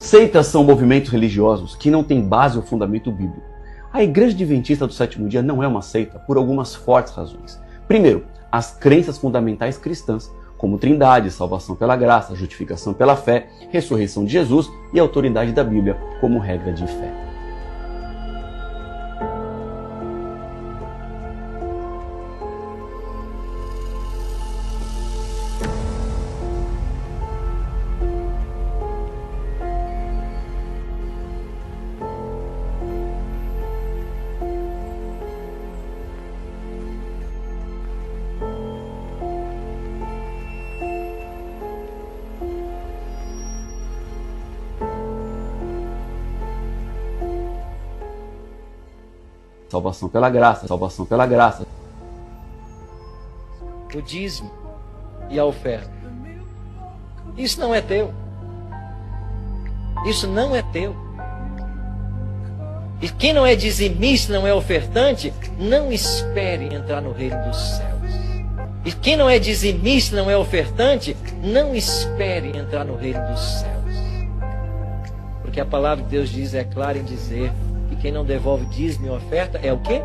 Seitas são movimentos religiosos que não têm base ou fundamento bíblico. A Igreja Adventista do Sétimo Dia não é uma seita por algumas fortes razões. Primeiro, as crenças fundamentais cristãs, como Trindade, salvação pela graça, justificação pela fé, ressurreição de Jesus e autoridade da Bíblia como regra de fé. Salvação pela graça, salvação pela graça. O dízimo e a oferta. Isso não é teu. Isso não é teu. E quem não é dizimista, não é ofertante, não espere entrar no reino dos céus. E quem não é dizimista, não é ofertante, não espere entrar no reino dos céus. Porque a palavra de Deus diz, é clara em dizer, que quem não devolve dízimo e oferta é o quê?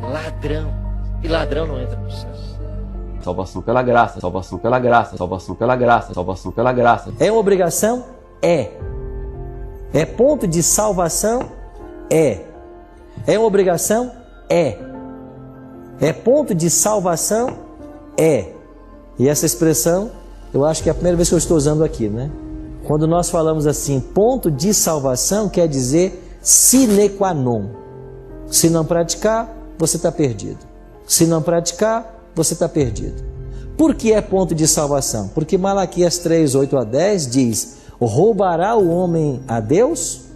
Ladrão. E ladrão não entra nos céus. Salvação pela graça, salvação pela graça, salvação pela graça, salvação pela graça. É uma obrigação? É. É ponto de salvação? É. É uma obrigação? É. É ponto de salvação? É. E essa expressão, eu acho que é a primeira vez que eu estou usando aqui, né? Quando nós falamos assim, ponto de salvação, quer dizer sine qua non. Se não praticar, você está perdido. Se não praticar, você está perdido. Por que é ponto de salvação? Porque Malaquias 3, 8 a 10 diz: roubará o homem a Deus?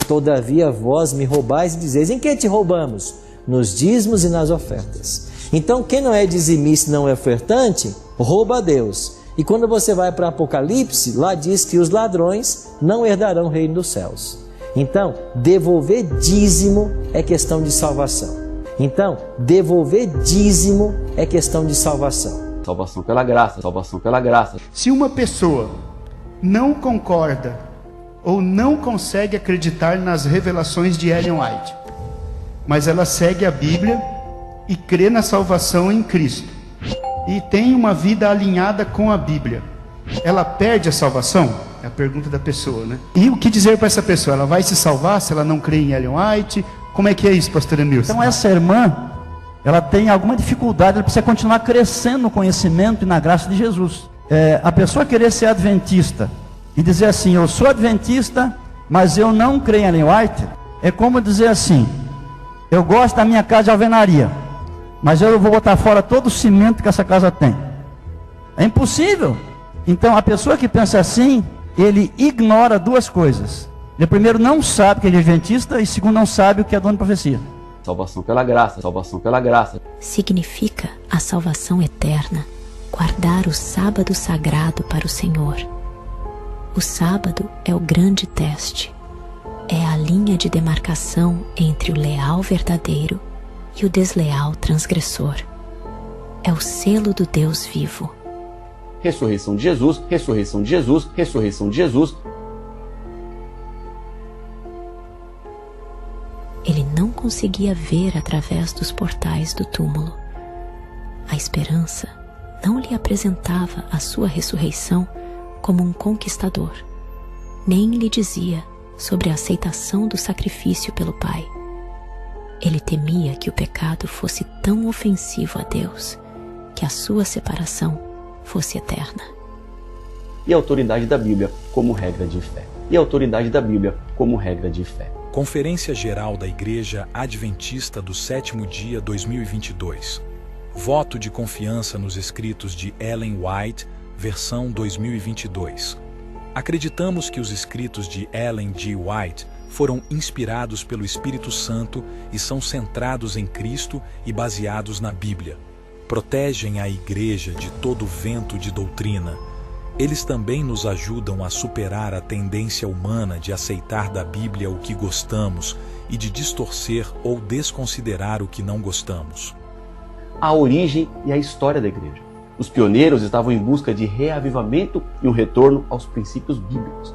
Todavia vós me roubais e dizeis: em que te roubamos? Nos dízimos e nas ofertas. Então quem não é dizimista, não é ofertante, rouba a Deus. E quando você vai para Apocalipse, lá diz que os ladrões não herdarão o reino dos céus. Então, devolver dízimo é questão de salvação. Então, devolver dízimo é questão de salvação. Salvação pela graça, salvação pela graça. Se uma pessoa não concorda ou não consegue acreditar nas revelações de Ellen White, mas ela segue a Bíblia e crê na salvação em Cristo, e tem uma vida alinhada com a Bíblia, ela perde a salvação? É a pergunta da pessoa, né? E o que dizer para essa pessoa? Ela vai se salvar se ela não crê em Ellen White? Como é que é isso, pastor Emilson? Então essa irmã, ela tem alguma dificuldade, ela precisa continuar crescendo no conhecimento e na graça de Jesus. A pessoa querer ser adventista e dizer assim, eu sou adventista, mas eu não creio em Ellen White, é como dizer assim, eu gosto da minha casa de alvenaria, mas eu vou botar fora todo o cimento que essa casa tem. É impossível. Então a pessoa que pensa assim, ele ignora duas coisas. Ele primeiro não sabe que ele é adventista e segundo não sabe o que é dono de profecia. Salvação pela graça, salvação pela graça. Significa a salvação eterna, guardar o sábado sagrado para o Senhor. O sábado é o grande teste. É a linha de demarcação entre o leal verdadeiro e o desleal transgressor. É o selo do Deus vivo. Ressurreição de Jesus, ressurreição de Jesus, ressurreição de Jesus. Ele não conseguia ver através dos portais do túmulo. A esperança não lhe apresentava a sua ressurreição como um conquistador, nem lhe dizia sobre a aceitação do sacrifício pelo Pai. Ele temia que o pecado fosse tão ofensivo a Deus, que a sua separação fosse eterna. E a autoridade da Bíblia como regra de fé. E a autoridade da Bíblia como regra de fé. Conferência Geral da Igreja Adventista do Sétimo Dia 2022. Voto de confiança nos escritos de Ellen White, versão 2022. Acreditamos que os escritos de Ellen G. White foram inspirados pelo Espírito Santo e são centrados em Cristo e baseados na Bíblia. Protegem a Igreja de todo vento de doutrina. Eles também nos ajudam a superar a tendência humana de aceitar da Bíblia o que gostamos e de distorcer ou desconsiderar o que não gostamos. A origem e a história da Igreja. Os pioneiros estavam em busca de reavivamento e um retorno aos princípios bíblicos.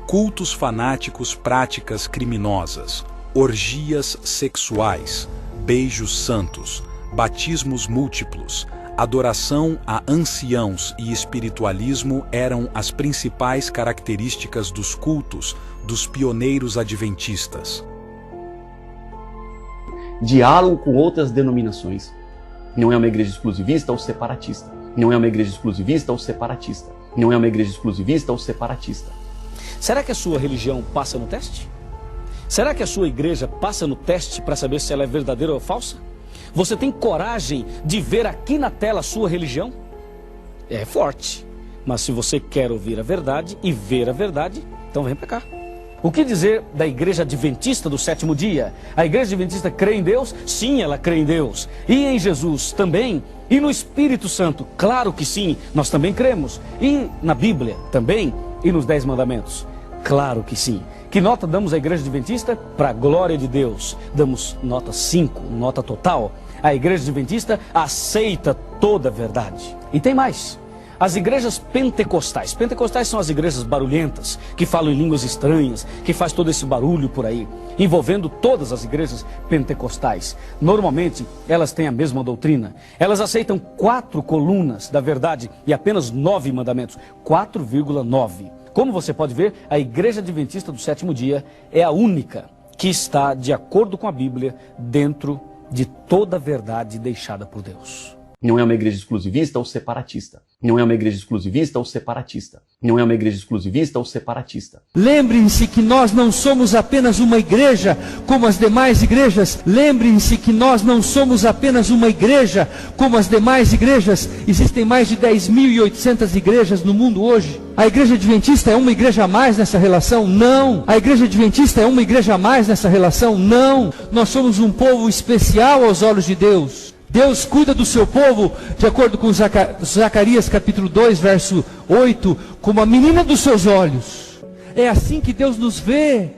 cultos fanáticos, práticas criminosas, orgias sexuais, beijos santos, batismos múltiplos, adoração a anciãos e espiritualismo eram as principais características dos cultos dos pioneiros adventistas. Diálogo com outras denominações. Não é uma igreja exclusivista ou separatista. Não é uma igreja exclusivista ou separatista. Não é uma igreja exclusivista ou separatista. Será que a sua religião passa no teste? Será que a sua igreja passa no teste para saber se ela é verdadeira ou falsa? Você tem coragem de ver aqui na tela a sua religião? É forte. Mas se você quer ouvir a verdade e ver a verdade, então vem para cá. O que dizer da igreja adventista do sétimo dia? A igreja adventista crê em Deus? Sim, ela crê em Deus. E em Jesus também? E no Espírito Santo? Claro que sim, nós também cremos. E na Bíblia também? E nos 10 mandamentos? Claro que sim. Que nota damos à igreja adventista? Para a glória de Deus. Damos nota 5, nota total. A igreja adventista aceita toda a verdade. E tem mais. As igrejas pentecostais. Pentecostais são as igrejas barulhentas, que falam em línguas estranhas, que faz todo esse barulho por aí, envolvendo todas as igrejas pentecostais. Normalmente, elas têm a mesma doutrina. Elas aceitam 4 colunas da verdade e apenas 9 mandamentos. 4,9. Como você pode ver, a igreja adventista do sétimo dia é a única que está de acordo com a Bíblia dentro de toda a verdade deixada por Deus. Não é uma igreja exclusivista ou separatista. Não é uma igreja exclusivista ou separatista. Não é uma igreja exclusivista ou separatista. Lembrem-se que nós não somos apenas uma igreja como as demais igrejas. Lembrem-se que nós não somos apenas uma igreja como as demais igrejas. Existem mais de 10.800 igrejas no mundo hoje. A igreja adventista é uma igreja a mais nessa relação? Não. A igreja adventista é uma igreja a mais nessa relação? Não. Nós somos um povo especial aos olhos de Deus. Deus cuida do seu povo, de acordo com Zacarias capítulo 2, verso 8, como a menina dos seus olhos. É assim que Deus nos vê.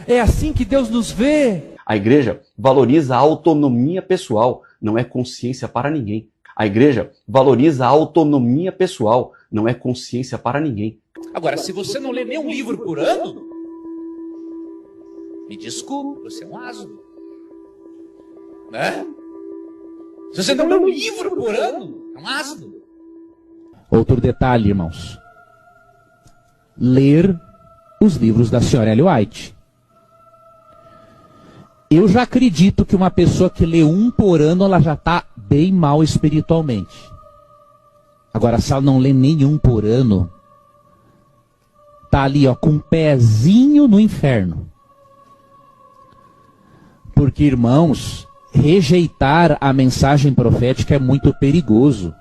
É assim que Deus nos vê. A igreja valoriza a autonomia pessoal, não é consciência para ninguém. A igreja valoriza a autonomia pessoal, não é consciência para ninguém. Agora, se você não lê nenhum livro por ano, me desculpe, você é um asno. Né? Se você não lê um livro por ano, é um asno. Outro detalhe, irmãos. Ler os livros da senhora Ellen White. Eu já acredito que uma pessoa que lê um por ano, ela já está bem mal espiritualmente. Agora, se ela não lê nenhum por ano, está ali, ó, com um pezinho no inferno. Porque, irmãos, rejeitar a mensagem profética é muito perigoso.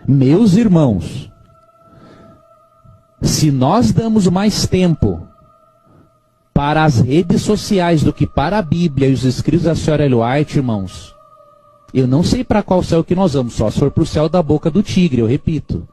Meus irmãos, se nós damos mais tempo para as redes sociais do que para a Bíblia e os escritos da senhora Ellen White, irmãos, eu não sei para qual céu que nós vamos, só se for para o céu da boca do tigre, eu repito.